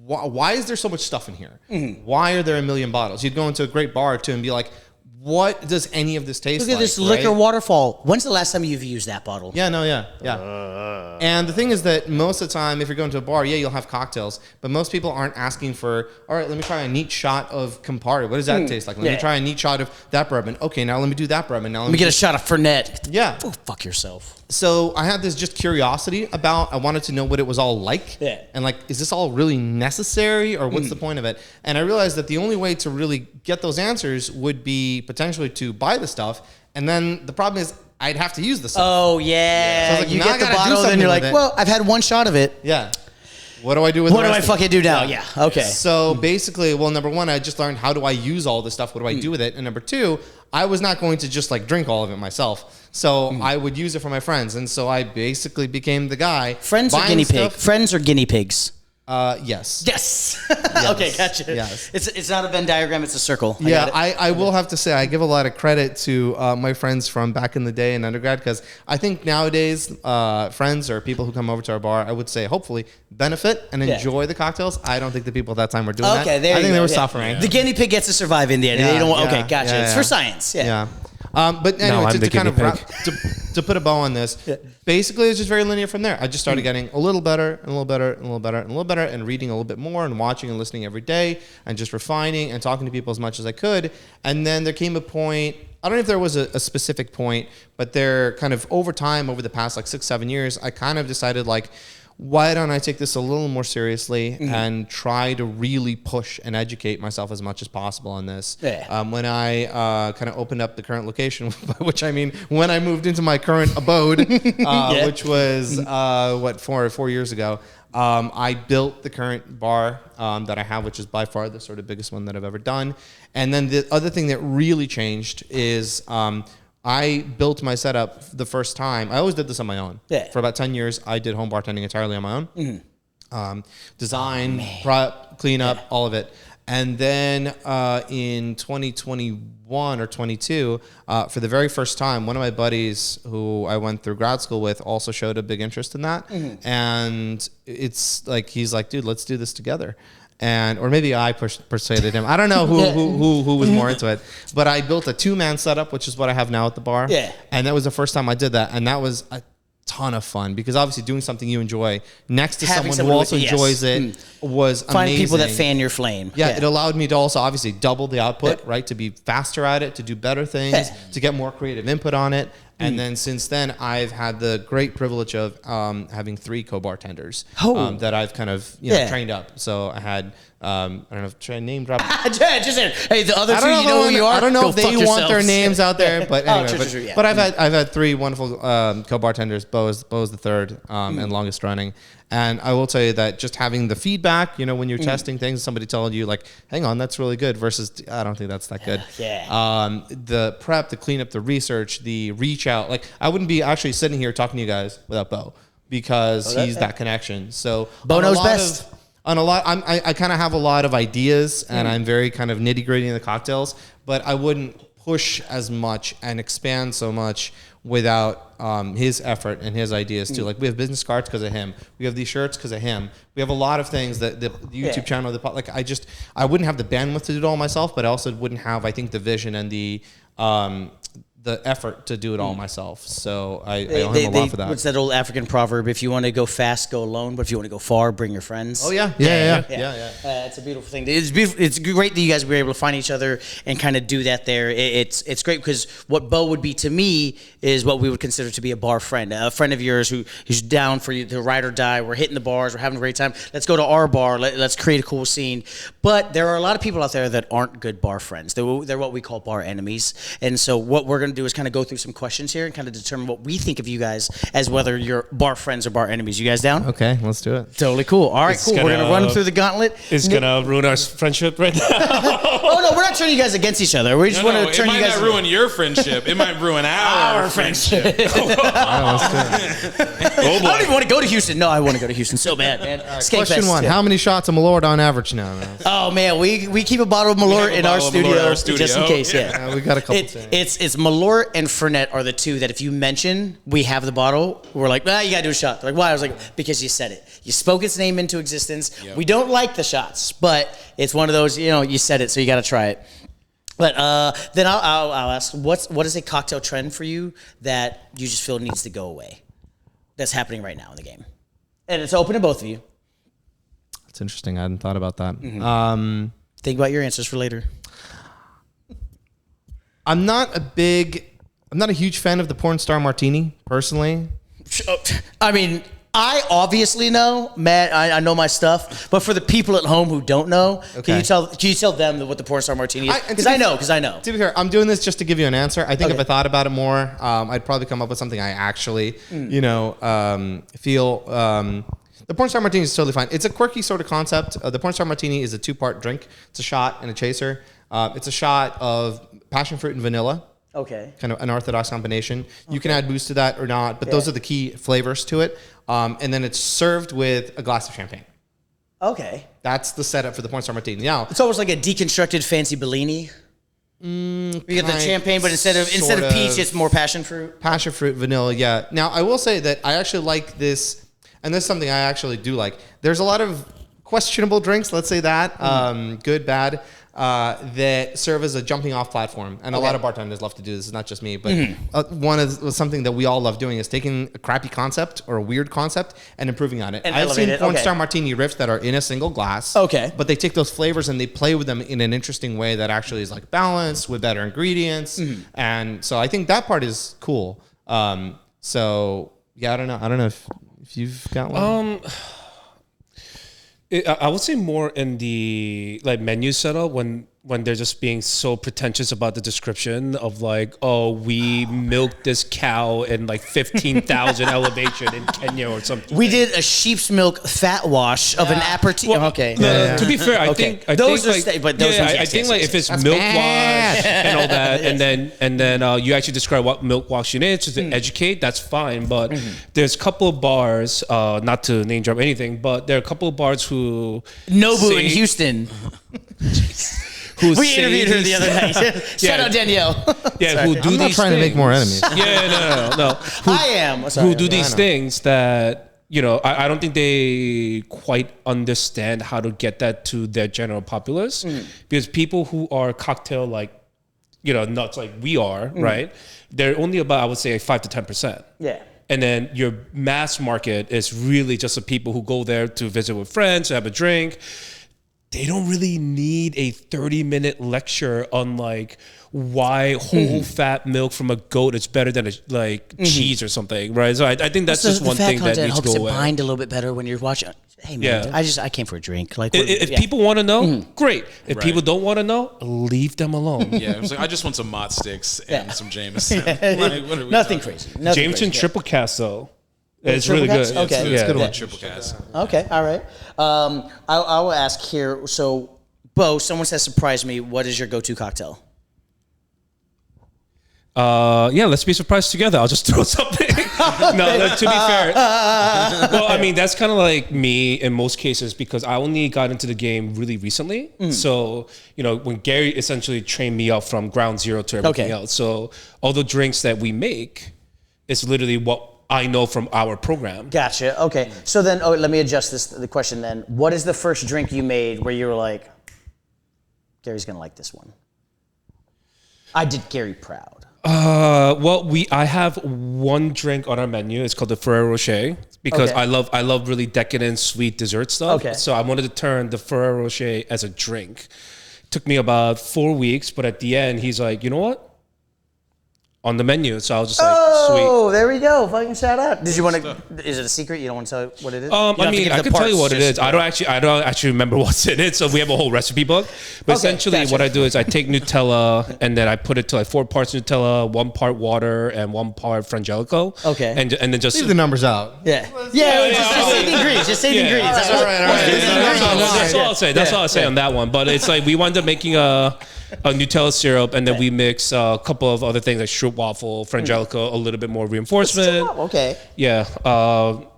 Speaker 5: why is there so much stuff in here? Why are there a million bottles? You'd go into a great bar too and be like, what does any of this taste like?
Speaker 1: Look at this liquor waterfall. When's the last time you've used that bottle?
Speaker 5: Yeah. And the thing is that most of the time, if you're going to a bar, you'll have cocktails, but most people aren't asking for, all right, let me try a neat shot of Campari. What does that taste like? Let me try a neat shot of that bourbon. Okay, now let me do that bourbon. Now let me
Speaker 1: get a shot of Fernet.
Speaker 5: Yeah.
Speaker 1: Oh, fuck yourself.
Speaker 5: So I had this just curiosity about, I wanted to know what it was all like.
Speaker 1: Yeah.
Speaker 5: And like, is this all really necessary or what's the point of it? And I realized that the only way to really get those answers would be potentially to buy the stuff. And then the problem is I'd have to use the stuff.
Speaker 1: Oh yeah.
Speaker 5: So I was like,
Speaker 1: you
Speaker 5: now I
Speaker 1: get the
Speaker 5: gotta do
Speaker 1: bottle, then
Speaker 5: something
Speaker 1: you're
Speaker 5: with
Speaker 1: like,
Speaker 5: it.
Speaker 1: well, I've had one shot of it.
Speaker 5: Yeah. What do I do with
Speaker 1: What
Speaker 5: the
Speaker 1: do I
Speaker 5: rest of
Speaker 1: fucking
Speaker 5: it?
Speaker 1: do now? Yeah. Okay.
Speaker 5: So basically, well, number one, I just learned how do I use all this stuff? What do I do with it? And number two, I was not going to just like drink all of it myself. So I would use it for my friends. And so I basically became the guy.
Speaker 1: Friends or
Speaker 5: buying
Speaker 1: guinea pig?
Speaker 5: stuff.
Speaker 1: Friends or guinea pigs?
Speaker 5: Yes.
Speaker 1: Yes. Okay, gotcha.
Speaker 5: Yes.
Speaker 1: It's not a Venn diagram, it's a circle.
Speaker 5: Yeah,
Speaker 1: got it.
Speaker 5: I will have to say I give a lot of credit to my friends from back in the day in undergrad because I think nowadays friends or people who come over to our bar, I would say hopefully benefit and enjoy the cocktails. I don't think the people at that time were doing that.
Speaker 1: Okay, there
Speaker 5: I
Speaker 1: you
Speaker 5: think
Speaker 1: go.
Speaker 5: they were
Speaker 1: Yeah.
Speaker 5: suffering.
Speaker 1: The guinea pig gets to survive in the end.
Speaker 5: Yeah,
Speaker 1: They don't want,
Speaker 5: yeah,
Speaker 1: okay, gotcha.
Speaker 5: yeah,
Speaker 1: It's
Speaker 5: yeah.
Speaker 1: for science. Yeah.
Speaker 5: But anyway,
Speaker 6: I'm
Speaker 5: to
Speaker 6: the
Speaker 5: kind of
Speaker 6: guinea
Speaker 5: wrap, to put a bow on this, basically it's just very linear from there. I just started getting a little better and a little better and a little better and a little better and reading a little bit more and watching and listening every day and just refining and talking to people as much as I could. And then there came a point, I don't know if there was a specific point, but there kind of over time, over the past like 6-7 years, I kind of decided like, why don't I take this a little more seriously and try to really push and educate myself as much as possible on this?
Speaker 1: Yeah.
Speaker 5: When I kind of opened up the current location, by which I mean when I moved into my current abode, which was 4 years ago, I built the current bar that I have, which is by far the sort of biggest one that I've ever done. And then the other thing that really changed is I built my setup the first time. I always did this on my own.
Speaker 1: Yeah.
Speaker 5: For about 10 years, I did home bartending entirely on my own. Design, prep, cleanup, all of it. And then in 2021 or 22, for the very first time, one of my buddies who I went through grad school with also showed a big interest in that. And it's like, he's like, dude, let's do this together. Or maybe I persuaded him. I don't know who was more into it. But I built a 2-man setup, which is what I have now at the bar.
Speaker 1: Yeah.
Speaker 5: And that was the first time I did that. And that was a ton of fun because obviously doing something you enjoy next to
Speaker 1: Having
Speaker 5: someone who also
Speaker 1: yes.
Speaker 5: enjoys it was
Speaker 1: Find
Speaker 5: amazing.
Speaker 1: people that fan your flame.
Speaker 5: Yeah, it allowed me to also obviously double the output, right? To be faster at it, to do better things, to get more creative input on it. And then since then, I've had the great privilege of having 3 co-bartenders that I've kind of trained up. So I had, I don't know if I name drop.
Speaker 1: Just hey, the other two, you know who you are.
Speaker 5: I don't know
Speaker 1: Go
Speaker 5: if they
Speaker 1: fuck
Speaker 5: want
Speaker 1: yourselves.
Speaker 5: their names out there, but anyway.
Speaker 1: True, yeah.
Speaker 5: But I've had 3 wonderful co-bartenders. Bo is the third and longest running. And I will tell you that just having the feedback, when you're testing things, somebody telling you like, hang on, that's really good versus I don't think that's that good.
Speaker 1: Yeah.
Speaker 5: The prep, the cleanup, the research, the reach out. Like I wouldn't be actually sitting here talking to you guys without Bo because he's that connection. So
Speaker 1: Bo knows best.
Speaker 5: I kind of have a lot of ideas and I'm very kind of nitty gritty in the cocktails, but I wouldn't push as much and expand so much without his effort and his ideas too. Like we have business cards because of him. We have these shirts because of him. We have a lot of things that the YouTube channel, I wouldn't have the bandwidth to do it all myself, but I also wouldn't have, I think, the vision and the effort to do it all myself. So I owe him a lot for that.
Speaker 1: What's that old African proverb? If you want to go fast, go alone. But if you want to go far, bring your friends.
Speaker 5: Oh yeah.
Speaker 1: It's a beautiful thing. It's beautiful. It's great that you guys were able to find each other and kind of do that there. It's great because what Bo would be to me is what we would consider to be a bar friend, a friend of yours who's down for you to ride or die. We're hitting the bars. We're having a great time. Let's go to our bar. Let's create a cool scene. But there are a lot of people out there that aren't good bar friends. They're what we call bar enemies. And so what we're going to do is kind of go through some questions here and kind of determine what we think of you guys as whether you're bar friends or bar enemies. You guys down?
Speaker 5: Okay, let's do it.
Speaker 1: Totally cool. All right, cool. We're going to run through the gauntlet.
Speaker 6: It's going to ruin our friendship right now.
Speaker 1: Oh, no, we're not turning you guys against each other. We just want to turn you guys...
Speaker 2: It might not ruin your friendship. It might ruin our friendship.
Speaker 1: I don't even want to go to Houston. No, I want to go to Houston so bad, man.
Speaker 5: Question 1. How many shots of Malort on average now?
Speaker 1: Oh, man, we keep a bottle of Malort in our studio just in case, yeah.
Speaker 5: We got a couple
Speaker 1: It's Malort and Fernet are the two that if you mention we have the bottle, we're like, you got to do a shot. They're like, why? I was like, because you said it. You spoke its name into existence. Yep. We don't like the shots, but it's one of those, you said it, so you got to try it. But then I'll ask, what is a cocktail trend for you that you just feel needs to go away that's happening right now in the game? And it's open to both of you.
Speaker 5: That's interesting. I hadn't thought about that. Mm-hmm.
Speaker 1: Think about your answers for later.
Speaker 5: I'm not a huge fan of the porn star martini, personally.
Speaker 1: I mean, I obviously know, Matt. I know my stuff, but for the people at home who don't know, can you tell them what the porn star martini is? Because I know. To be
Speaker 5: fair, I'm doing this just to give you an answer. I think if I thought about it more, I'd probably come up with something I actually, feel. The porn star martini is totally fine. It's a quirky sort of concept. The porn star martini is a 2-part drink. It's a shot and a chaser. It's a shot of passion fruit and vanilla.
Speaker 1: Okay.
Speaker 5: Kind of unorthodox combination. You can add booze to that or not, but those are the key flavors to it. And then it's served with a glass of champagne.
Speaker 1: Okay.
Speaker 5: That's the setup for the porn star martini. Now,
Speaker 1: it's almost like a deconstructed fancy Bellini. You get the champagne, but instead of peach, it's more passion fruit.
Speaker 5: Passion fruit, vanilla, yeah. Now, I will say that I actually like this, and this is something I actually do like. There's a lot of questionable drinks, let's say that, good, bad, that serve as a jumping off platform. And a lot of bartenders love to do this. It's not just me, but something that we all love doing is taking a crappy concept or a weird concept and improving on it.
Speaker 1: And
Speaker 5: I've seen porn star
Speaker 1: Okay.
Speaker 5: martini riffs that are in a single glass.
Speaker 1: Okay.
Speaker 5: But they take those flavors and they play with them in an interesting way that actually is like balanced with better ingredients. And so I think that part is cool. So yeah, I don't know if you've got one.
Speaker 6: I would say more in the like menu setup when they're just being so pretentious about the description of like, oh, we milked this cow in like 15,000 elevation in Kenya or something.
Speaker 1: We did a sheep's milk fat wash of an aperitif.
Speaker 6: Well, to be fair, I think
Speaker 1: those are
Speaker 6: like,
Speaker 1: but those ones,
Speaker 6: I think like if it's milk wash and all that, and then you actually describe what milk washing is just to educate, that's fine. But there's a couple of bars, not to name drop anything, but there are a couple of bars who
Speaker 1: Nobu in Houston. We interviewed her the other night. Shout out Danielle.
Speaker 6: Yeah, who do
Speaker 5: I'm not
Speaker 6: these
Speaker 5: trying to make
Speaker 6: things.
Speaker 5: more enemies.
Speaker 6: Yeah, no.
Speaker 1: I am. Sorry,
Speaker 6: Who do these things that, I don't think they quite understand how to get that to their general populace. Because people who are cocktail like, nuts like we are, right? They're only about, I would say, 5 to 10%.
Speaker 1: Yeah.
Speaker 6: And then your mass market is really just the people who go there to visit with friends, to have a drink. They don't really need a 30-minute lecture on like why whole fat milk from a goat is better than cheese or something, right? So I think that's just one thing that needs to
Speaker 1: helps
Speaker 6: go
Speaker 1: it
Speaker 6: away.
Speaker 1: bind a little bit better when you're watching. Hey man, I came for a drink. Like
Speaker 6: if people want to know, great. If people don't want to know, leave them alone.
Speaker 2: Yeah, I was like, I just want some Mott sticks and some Jameson.
Speaker 1: Nothing crazy.
Speaker 6: Jameson triple cast though. It's really good.
Speaker 1: Okay.
Speaker 2: It's good one. Triple cast.
Speaker 1: Okay, all right. I will ask here. So, Bo, someone says, surprise me. What is your go-to cocktail?
Speaker 6: Let's be surprised together. I'll just throw something. No, to be fair. Well, I mean, that's kind of like me in most cases because I only got into the game really recently. So, when Gary essentially trained me up from ground zero to everything else. So all the drinks that we make is literally what I know from our program.
Speaker 1: Gotcha. Okay. So then, let me adjust the question then. What is the first drink you made where you were like, Gary's going to like this one? I did Gary proud.
Speaker 6: I have one drink on our menu. It's called the Ferrero Rocher because I love really decadent sweet dessert stuff. Okay. So I wanted to turn the Ferrero Rocher as a drink. Took me about 4 weeks, but at the end, he's like, you know what? On the menu, so I was just like, sweet.
Speaker 1: Oh, there we go. Fucking shout out. Did you want to? Is it a secret? You don't want to tell what it is?
Speaker 6: I mean, I can tell you what it is. I don't actually remember what's in it. So we have a whole recipe book. But essentially, what I do is I take Nutella and then I put it to like 4 parts Nutella, 1 part water, and 1 part Frangelico.
Speaker 1: Okay.
Speaker 6: And then just
Speaker 5: Leave the numbers out.
Speaker 1: Yeah. Just say the ingredients. Just say the ingredients.
Speaker 5: All right.
Speaker 6: That's all I'll say. That's all I'll say on that one. But it's like we wound up making a Nutella syrup, and then we mix a couple of other things like shrimp waffle, Frangelico, a little bit more reinforcement.
Speaker 1: Okay.
Speaker 6: Yeah.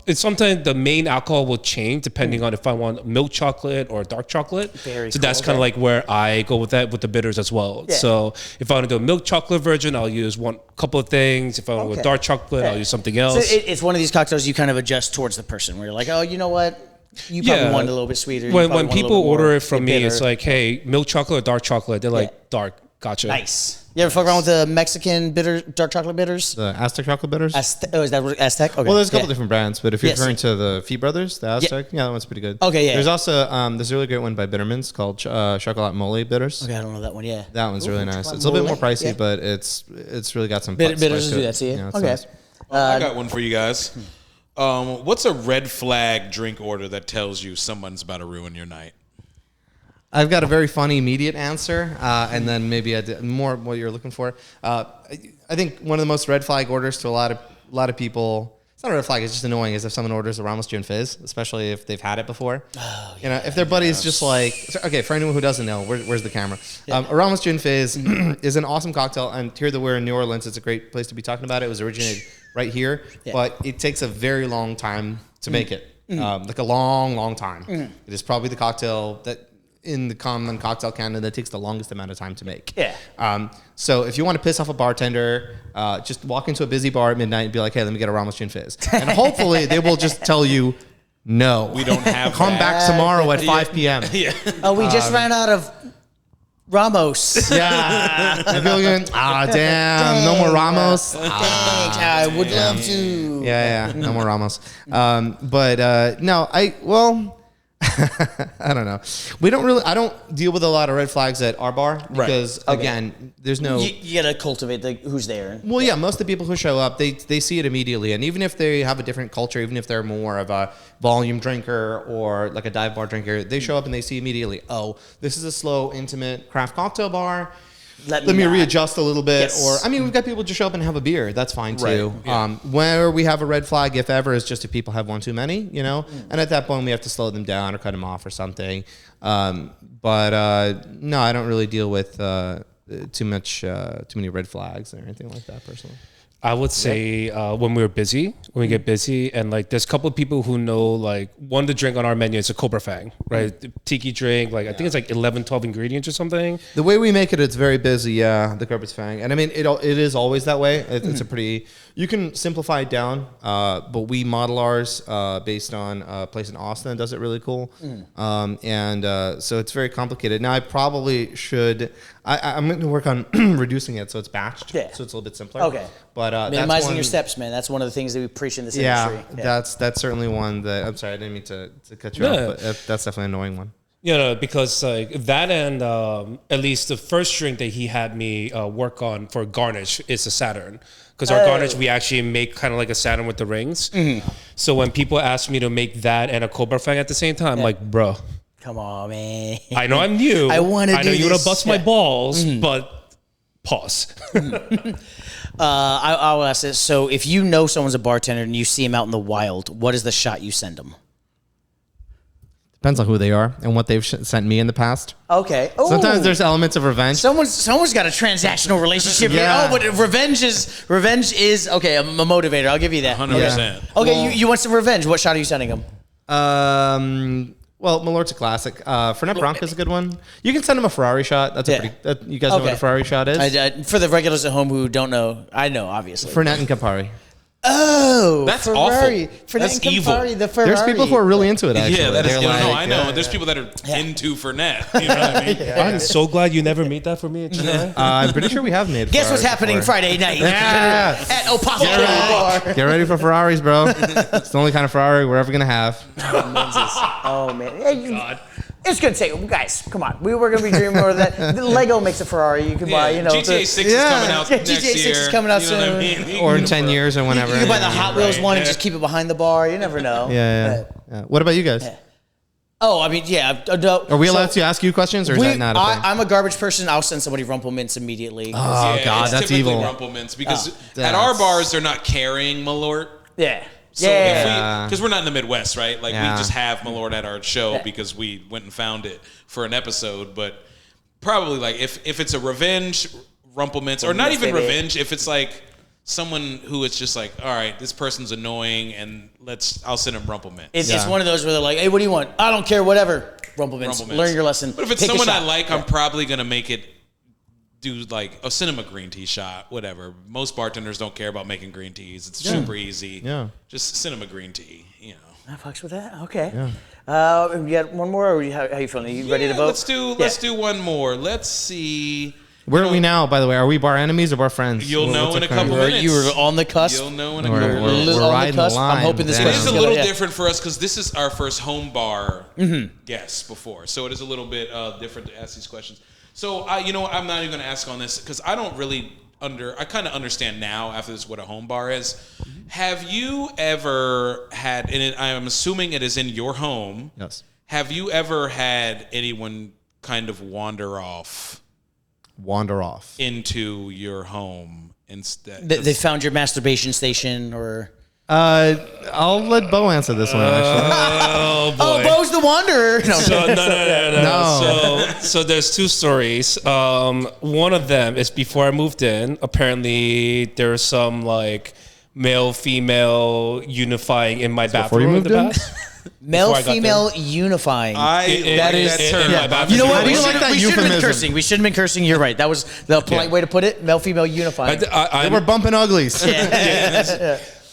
Speaker 6: It's sometimes the main alcohol will change depending on if I want milk chocolate or dark chocolate.
Speaker 1: Very
Speaker 6: so
Speaker 1: cool.
Speaker 6: that's kind of like where I go with that with the bitters as well.
Speaker 1: Yeah.
Speaker 6: So if I want to do a milk chocolate version, I'll use one couple of things. If I want to go dark chocolate, I'll use something else.
Speaker 1: So it's one of these cocktails you kind of adjust towards the person where you're like, oh, you know what? You probably want it a little bit sweeter.
Speaker 6: When people order it from me, it's like, hey, milk chocolate or dark chocolate? They're like, dark. Gotcha.
Speaker 1: Nice. You ever fuck around with the Mexican bitter, dark chocolate bitters?
Speaker 5: The Aztec chocolate bitters?
Speaker 1: Is that what- Aztec? Okay.
Speaker 5: Well, there's a couple different brands, but if you're
Speaker 1: Yes.
Speaker 5: referring to the Fee Brothers, the Aztec, that one's pretty good.
Speaker 1: Okay, yeah.
Speaker 5: There's also there's a really great one by Bittermans called Chocolate Mole Bitters.
Speaker 1: Okay, I don't know that one. Yeah.
Speaker 5: That one's really nice.
Speaker 1: Chocolate
Speaker 5: It's a little bit
Speaker 1: Mole,
Speaker 5: more pricey,
Speaker 1: yeah.
Speaker 5: but it's really got some
Speaker 1: Bitters
Speaker 5: spice
Speaker 1: will
Speaker 5: to
Speaker 1: do
Speaker 5: it.
Speaker 1: that to you.
Speaker 5: Yeah, it's
Speaker 1: Okay.
Speaker 5: nice.
Speaker 2: I got one for you guys. What's a red flag drink order that tells you someone's about to ruin your night?
Speaker 5: I've got a very funny immediate answer, and then maybe more what you're looking for. I think one of the most red flag orders to a lot of people. It's not a red flag. It's just annoying. Is if someone orders a Ramos Gin Fizz, especially if they've had it before. You know, if their buddy's just like, okay, for anyone who doesn't know, where's the camera? A Ramos Gin Fizz is an awesome cocktail, and here that we're in New Orleans, it's a great place to be talking about it. It was originated right here, but it takes a very long time to make it, like a long time. It is probably the cocktail that in the common cocktail canon that takes the longest amount of time to make. So if you want to piss off a bartender, just walk into a busy bar at midnight and be like, hey, let me get a Ramos Gin Fizz. And hopefully they will just tell you, no.
Speaker 2: We don't have
Speaker 5: Come back tomorrow at 5 p.m.
Speaker 1: Oh, we just ran out of Ramos.
Speaker 5: Yeah. And people going, damn, no more Ramos.
Speaker 1: I would love to.
Speaker 5: Yeah, no more Ramos. No, I don't know. I don't deal with a lot of red flags at our bar because again, there's no.
Speaker 1: You gotta cultivate who's there.
Speaker 5: Well, yeah, most of the people who show up, they see it immediately, and even if they have a different culture, even if they're more of a volume drinker or like a dive bar drinker, they show up and they see immediately, oh, this is a slow, intimate craft cocktail bar. Let me readjust a little bit. Yes. Or, I mean, we've got people just show up and have a beer. That's fine too. Where we have a red flag, if ever, is just if people have one too many, you know? And at that point, we have to slow them down or cut them off or something. No, I don't really deal with too many red flags or anything like that personally.
Speaker 6: I would say when we get busy, and like there's a couple of people who know like one to drink on our menu is a Cobra Fang, right? The tiki drink, like I think it's like 11, 12 ingredients or something.
Speaker 5: The way we make it, it's very busy, the Cobra Fang. And I mean, it is always that way. It's a pretty, you can simplify it down, but we model ours based on a place in Austin that does it really cool. So it's very complicated. Now I probably should, I'm going to work on reducing it so it's batched, so it's a little bit simpler.
Speaker 1: Okay.
Speaker 5: But
Speaker 1: minimizing your steps, man. That's one of the things that we preach in this industry.
Speaker 5: That's certainly one that, I'm sorry, I didn't mean to cut you off, but that's definitely an annoying one.
Speaker 6: Because like that and at least the first drink that he had me work on for garnish is a Saturn. Because our garnish, we actually make kind of like a Saturn with the rings. So when people ask me to make that and a Cobra Fang at the same time, I'm like, bro.
Speaker 1: Come on, man.
Speaker 6: I know I'm new.
Speaker 1: I know
Speaker 6: you're going to bust my balls, but pause.
Speaker 1: I will ask this. So if you know someone's a bartender and you see him out in the wild, what is the shot you send them?
Speaker 5: Depends on who they are and what they've sent me in the past.
Speaker 1: Okay. Ooh.
Speaker 5: Sometimes there's elements of revenge.
Speaker 1: Someone's got a transactional relationship.
Speaker 5: Yeah.
Speaker 1: Oh, but revenge is okay. A motivator. I'll give you that.
Speaker 2: 100%.
Speaker 1: Okay, you want some revenge? What shot are you sending them?
Speaker 5: Well, Malort's a classic. Fernet Branca is a good one. You can send him a Ferrari shot. That's a pretty. You guys know what a Ferrari shot is?
Speaker 1: For the regulars at home who don't know, I know obviously.
Speaker 5: Fernet and Campari.
Speaker 1: Oh,
Speaker 2: that's
Speaker 1: Ferrari.
Speaker 2: awful.
Speaker 1: Fernet
Speaker 2: That's
Speaker 1: and Campari,
Speaker 2: evil.
Speaker 1: the Ferrari.
Speaker 5: There's people who are really into it. Actually,
Speaker 2: Yeah, that is.
Speaker 5: They're
Speaker 2: I know. There's people that are into Fernet. You know what I mean?
Speaker 6: I'm so glad you never made that for me.
Speaker 5: I'm pretty sure we have made.
Speaker 1: Guess what's happening
Speaker 5: before.
Speaker 1: Friday night at Apothecary?
Speaker 5: Get ready for Ferraris, bro. It's the only kind of Ferrari we're ever gonna have.
Speaker 1: Oh man! Hey, God. It's gonna take, guys. Come on, we were gonna be dreaming more of that. The Lego makes a Ferrari. You can buy,
Speaker 2: GTA 6 is coming out next year.
Speaker 1: GTA 6 is coming out soon.
Speaker 2: What I mean?
Speaker 5: Or in 10 years or whenever.
Speaker 1: You can buy the Hot Wheels one and just keep it behind the bar. You never know.
Speaker 5: Yeah. What about you guys?
Speaker 1: Oh, I mean, yeah.
Speaker 5: Are we allowed to ask you questions, or is that not a thing?
Speaker 1: I'm a garbage person. I'll send somebody Rumple Mints immediately.
Speaker 5: Oh God, that's evil.
Speaker 2: Rumple Mints because at our bars they're not carrying Malort.
Speaker 1: Yeah.
Speaker 2: So because we're not in the Midwest, right? Like we just have Malort at our show because we went and found it for an episode. But probably like if it's a revenge Rumple Mints, or not even revenge, if it's like someone who is just like, all right, this person's annoying, and I'll send them Rumple Mints.
Speaker 1: It's one of those where they're like, hey, what do you want? I don't care, whatever. Rumple Mints. Learn your lesson.
Speaker 2: But if it's someone I like, I'm probably gonna make it. Do like a cinema green tea shot, whatever. Most bartenders don't care about making green teas. It's super easy.
Speaker 5: Yeah.
Speaker 2: Just cinema green tea, you know.
Speaker 1: I fucks with that. Okay. Yeah. You got one more, or how you feeling? Are you ready to vote?
Speaker 2: Let's do one more. Let's see.
Speaker 5: Where are we now, by the way? Are we bar enemies or bar friends?
Speaker 2: You'll know in a couple minutes.
Speaker 1: You were on the cusp.
Speaker 2: You'll know in a couple minutes.
Speaker 5: We're riding the line.
Speaker 1: I'm hoping this
Speaker 2: It is a
Speaker 1: goes
Speaker 2: little
Speaker 1: together.
Speaker 2: different for us because this is our first home bar guest before. So it is a little bit different to ask these questions. So, I'm not even going to ask on this because I don't really understand now after this what a home bar is. Have you ever had, and I'm assuming it is in your home.
Speaker 5: Yes.
Speaker 2: Have you ever had anyone kind of wander off into your home instead?
Speaker 1: They found your masturbation station, or
Speaker 5: I'll let Bo answer this one. Actually,
Speaker 1: oh, Bo's the wanderer. No,
Speaker 6: So no. So there's two stories. One of them is before I moved in. Apparently, there was some like male female unifying in my bathroom.
Speaker 5: before you moved
Speaker 6: in the
Speaker 5: in?
Speaker 6: past.
Speaker 1: male
Speaker 6: Before I got
Speaker 1: female unifying.
Speaker 2: That is that term.
Speaker 6: in my bathroom.
Speaker 1: You know what?
Speaker 5: I
Speaker 1: We
Speaker 5: do like
Speaker 1: shouldn't
Speaker 5: that
Speaker 1: we shouldn't have been
Speaker 5: euphemism.
Speaker 1: cursing. We shouldn't have been cursing. You're right. That was the polite way to put it. Male female unifying.
Speaker 5: they were bumping uglies.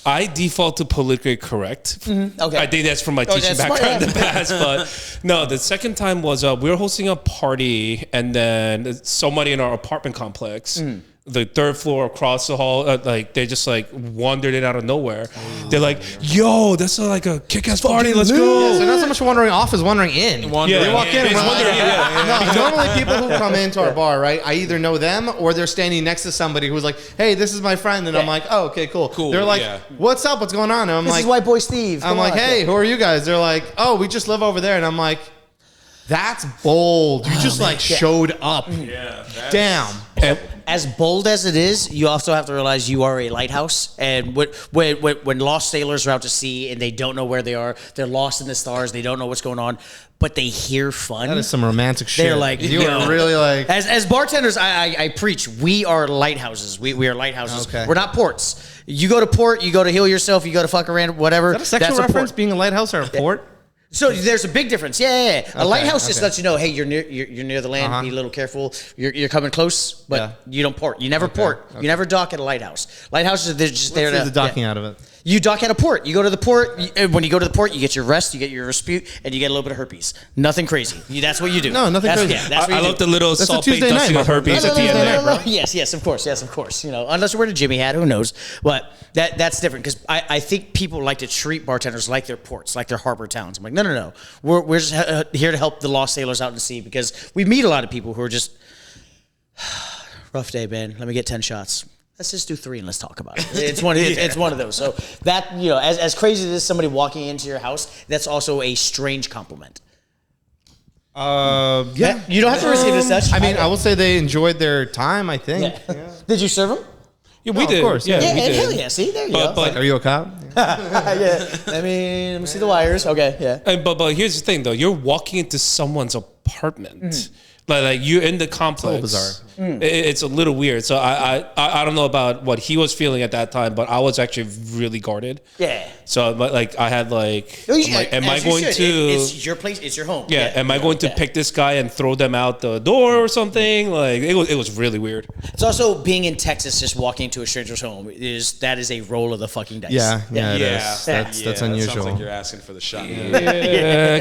Speaker 6: I default to politically correct.
Speaker 1: Okay.
Speaker 6: I think that's from my teaching
Speaker 1: that's smart,
Speaker 6: background in
Speaker 1: yeah.
Speaker 6: the past. But no, the second time was we were hosting a party, and then somebody in our apartment complex, the third floor across the hall, like they just like wandered in out of nowhere. They're like, "Yo, that's like a kick-ass party. Let's go!"
Speaker 5: So not so much wandering off as wandering in.
Speaker 2: Wandering
Speaker 5: They walk in.
Speaker 2: in.
Speaker 5: We're like,
Speaker 6: Wandering in,
Speaker 5: no, normally people who come into our bar, right? I either know them or they're standing next to somebody who's like, "Hey, this is my friend," and I'm like, "Oh, okay, cool."
Speaker 2: Cool,
Speaker 5: They're like,
Speaker 2: yeah.
Speaker 5: "What's up? What's going on?" And I'm
Speaker 1: This
Speaker 5: like,
Speaker 1: is White Boy Steve.
Speaker 5: I'm
Speaker 1: Come
Speaker 5: like,
Speaker 1: on.
Speaker 5: "Hey, who are you guys?" They're like, "Oh, we just live over there," and I'm like, "That's bold. You just like showed up." Damn.
Speaker 1: As bold as it is, you also have to realize you are a lighthouse. And when lost sailors are out to sea and they don't know where they are, they're lost in the stars, they don't know what's going on, but they hear fun.
Speaker 5: That is some romantic shit.
Speaker 1: They're like,
Speaker 5: you
Speaker 1: yo.
Speaker 5: are really like.
Speaker 1: As bartenders, I preach, we are lighthouses. We are lighthouses.
Speaker 5: Okay.
Speaker 1: We're not ports. You go to port, you go to heal yourself, you go to fuck around, whatever.
Speaker 5: Is that a sexual
Speaker 1: that's
Speaker 5: reference?
Speaker 1: port.
Speaker 5: Being a lighthouse or a port?
Speaker 1: So there's a big difference. Yeah. A lighthouse just
Speaker 5: okay.
Speaker 1: lets you know, hey, you're near the land. Be a little careful. You're coming close, but you don't port. You never port. You never dock at a lighthouse. Lighthouses, they're just there
Speaker 5: Let's
Speaker 1: to
Speaker 5: see the docking out of it.
Speaker 1: You dock at a port. You go to the port. When you go to the port, you get your rest, you get your dispute, and you get a little bit of herpes. Nothing crazy. That's what you do.
Speaker 5: No, nothing crazy.
Speaker 1: Yeah, that's what
Speaker 6: I
Speaker 1: you
Speaker 6: love
Speaker 1: do.
Speaker 6: the little
Speaker 5: That's a
Speaker 6: salt bait
Speaker 5: Tuesday
Speaker 6: dusting
Speaker 5: night,
Speaker 6: of
Speaker 5: my
Speaker 6: herpes
Speaker 5: friend.
Speaker 6: at the end there.
Speaker 1: No. Yes, of course. You know, unless you're wearing a Jimmy hat, who knows? But that's different because I think people like to treat bartenders like they're ports, like they're harbor towns. I'm like, no. We're just here to help the lost sailors out in the sea because we meet a lot of people who are just rough day, man. Let me get 10 shots. Let's just do 3 and let's talk about it. It's one of those. So that, as crazy as somebody walking into your house, that's also a strange compliment.
Speaker 5: Yeah.
Speaker 1: You don't have to receive it as such.
Speaker 5: I mean, I will say they enjoyed their time, I think.
Speaker 1: Yeah. Did you serve them?
Speaker 6: Yeah, we
Speaker 5: of
Speaker 6: did.
Speaker 5: course,
Speaker 6: Yeah,
Speaker 5: yeah.
Speaker 6: we did.
Speaker 1: Hell yeah. See, there you go.
Speaker 6: But
Speaker 5: Are you a cop?
Speaker 1: Yeah. Let me see the wires. Okay, yeah.
Speaker 6: but here's the thing though, you're walking into someone's apartment. Like you're in the complex.
Speaker 5: bizarre.
Speaker 6: It's a little weird. So I don't know about what he was feeling at that time, but I was actually really guarded.
Speaker 1: Yeah.
Speaker 6: So like I had like,
Speaker 1: No,
Speaker 6: I'm like, am I going to?
Speaker 1: It's your place. It's your home.
Speaker 6: Yeah, am I going to pick this guy and throw them out the door or something? Like it was really weird.
Speaker 1: It's also being in Texas, just walking into a stranger's home that is a roll of the fucking dice.
Speaker 5: Yeah, it
Speaker 2: Yeah,
Speaker 5: is. That's
Speaker 2: That
Speaker 5: unusual.
Speaker 2: sounds like you're asking for the shot.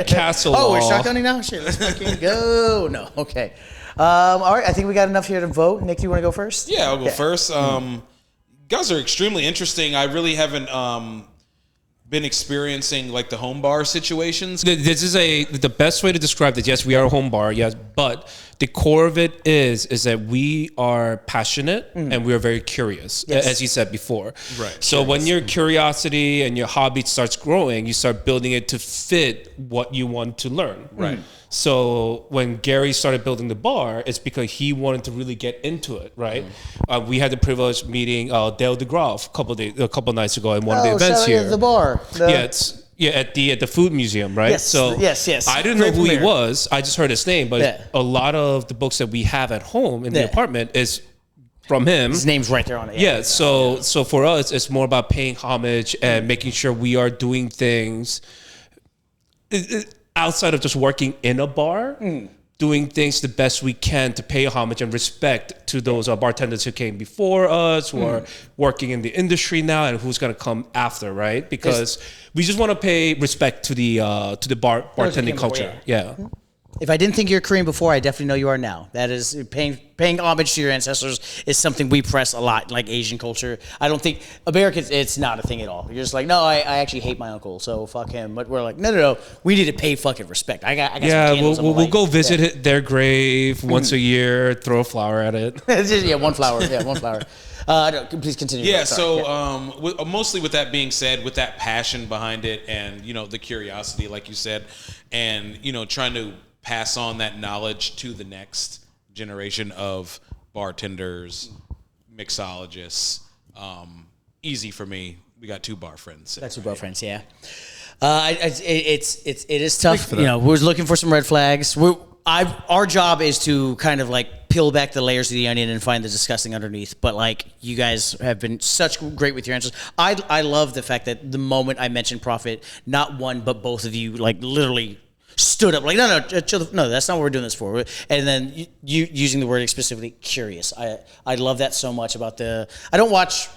Speaker 6: Castle.
Speaker 1: Oh, we're
Speaker 6: law.
Speaker 1: shotgunning now. Shit, let's fucking go. No, okay. All right, I think we got enough here to vote. Nick, do you want to go first?
Speaker 2: Yeah, I'll go first. Guys are extremely interesting. I really haven't been experiencing like the home bar situations.
Speaker 6: This is the best way to describe this. Yes, we are a home bar. Yes, but the core of it is that we are passionate and we are very curious,
Speaker 1: Yes.
Speaker 6: as you said before.
Speaker 2: Right.
Speaker 6: So when your curiosity and your hobby starts growing, you start building it to fit what you want to learn.
Speaker 2: Right.
Speaker 6: So when Gary started building the bar, it's because he wanted to really get into it, right? We had the privilege of meeting Dale DeGraff a couple nights ago in one of the events
Speaker 1: shout out
Speaker 6: here.
Speaker 1: to the bar.
Speaker 6: At the food museum, right?
Speaker 1: Yes, yes.
Speaker 6: I didn't know
Speaker 1: Great
Speaker 6: who he
Speaker 1: premiere.
Speaker 6: was. I just heard his name, but
Speaker 1: Yeah.
Speaker 6: a lot of the books that we have at home in the
Speaker 1: Yeah.
Speaker 6: apartment is from him.
Speaker 1: His name's right there on it.
Speaker 6: Yeah, so for us, it's more about paying homage and making sure we are doing things outside of just working in a bar, doing things the best we can to pay homage and respect to those bartenders who came before us, who are working in the industry now, and who's going to come after, right? Because we just want to pay respect to the bartending
Speaker 1: came before,
Speaker 6: culture. Yeah.
Speaker 1: If I didn't think you're Korean before, I definitely know you are now. That is paying homage to your ancestors is something we press a lot, like Asian culture. I don't think Americans, it's not a thing at all. You're just like, no, I actually hate my uncle, so fuck him. But we're like, no, we need to pay fucking respect. I got some candles,
Speaker 6: we'll go visit their grave once a year, throw a flower at it.
Speaker 1: Yeah, one flower. No, please continue.
Speaker 2: Yeah, mostly with that being said, with that passion behind it and, the curiosity, like you said, and, trying to pass on that knowledge to the next generation of bartenders, mixologists. Easy for me. We got 2 bar friends.
Speaker 1: Got 2 bar friends, yeah. It is tough. We're looking for some red flags. Our job is to kind of like peel back the layers of the onion and find the disgusting underneath. But like you guys have been such great with your answers. I love the fact that the moment I mentioned profit, not one but both of you like literally stood up like no, that's not what we're doing this for. And then you using the word specifically curious. I love that so much about I don't watch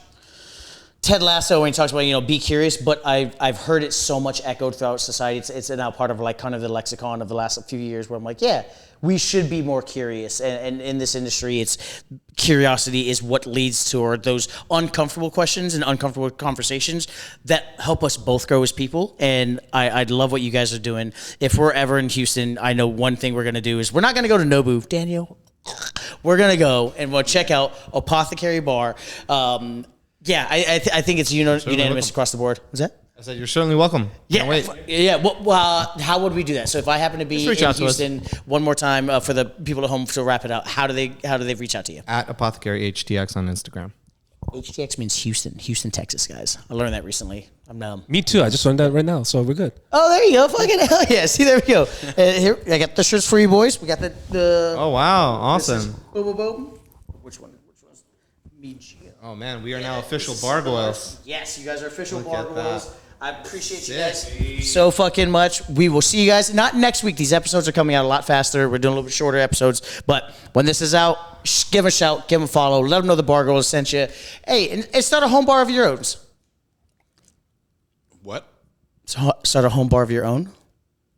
Speaker 1: Ted Lasso when he talks about be curious, but I've heard it so much echoed throughout society. It's now part of like kind of the lexicon of the last few years where I'm like, yeah, we should be more curious. And in this industry, it's curiosity is what leads to those uncomfortable questions and uncomfortable conversations that help us both grow as people. And I love what you guys are doing. If we're ever in Houston, I know one thing we're going to do is we're not going to go to Nobu, Daniel. We're going to go and we'll check out Apothecary Bar. Yeah, I think it's unanimous across the board. What's that?
Speaker 5: I said you're certainly welcome.
Speaker 1: Yeah,
Speaker 5: Can't wait.
Speaker 1: Yeah. Well, how would we do that? So if I happen to be in Houston, one more time for the people at home to wrap it out, how do they reach out to you?
Speaker 5: At Apothecary HTX on Instagram.
Speaker 1: HTX means Houston, Texas, guys. I learned that recently. I'm numb.
Speaker 6: Me too. I just learned that right now, so we're good.
Speaker 1: Oh, there you go. Fucking hell yeah. See, there we go. Here, I got the shirts for you boys. We got the
Speaker 5: Oh, wow. Awesome.
Speaker 1: Boom. Which one?
Speaker 5: Oh, man. We are now official Bargoyles.
Speaker 1: Yes, you guys are official
Speaker 5: Look at
Speaker 1: Bargoyles.
Speaker 5: that.
Speaker 1: I appreciate you guys so fucking much. We will see you guys not next week. These episodes are coming out a lot faster. We're doing a little bit shorter episodes. But when this is out, give a shout, give them a follow, let them know the Bargoyles sent you. Hey, and start a home bar of your own.
Speaker 2: What?
Speaker 1: Start a home bar of your own?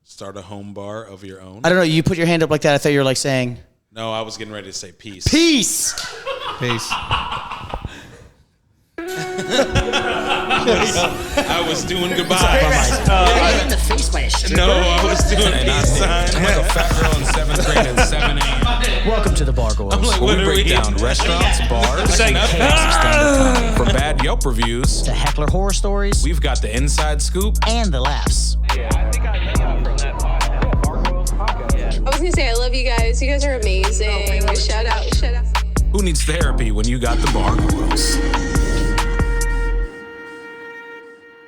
Speaker 2: Start a home bar of your own?
Speaker 1: I don't know. You put your hand up like that. I thought you were like saying...
Speaker 2: No, I was getting ready to say peace.
Speaker 1: Peace!
Speaker 2: I was doing goodbye.
Speaker 1: Hit in the face by a stripper.
Speaker 2: No, I was doing peace sign.
Speaker 7: I'm like a fat girl in 7th grade at 7 a.m.
Speaker 1: Welcome to the Bargoyles.
Speaker 2: I'm like,
Speaker 7: Where
Speaker 2: what
Speaker 7: we
Speaker 2: are
Speaker 7: break
Speaker 2: we
Speaker 7: down
Speaker 2: doing?
Speaker 7: restaurants, bars,
Speaker 1: Chaos
Speaker 7: standard comedy. From bad Yelp reviews,
Speaker 1: to heckler horror stories
Speaker 7: we've got the inside scoop.
Speaker 1: and the laughs.
Speaker 3: Yeah, I think I know from that podcast, Bargoyles podcast.
Speaker 4: I was gonna say I love you guys. You guys are amazing. Shout out.
Speaker 7: Who needs therapy when you got the Bargoyles?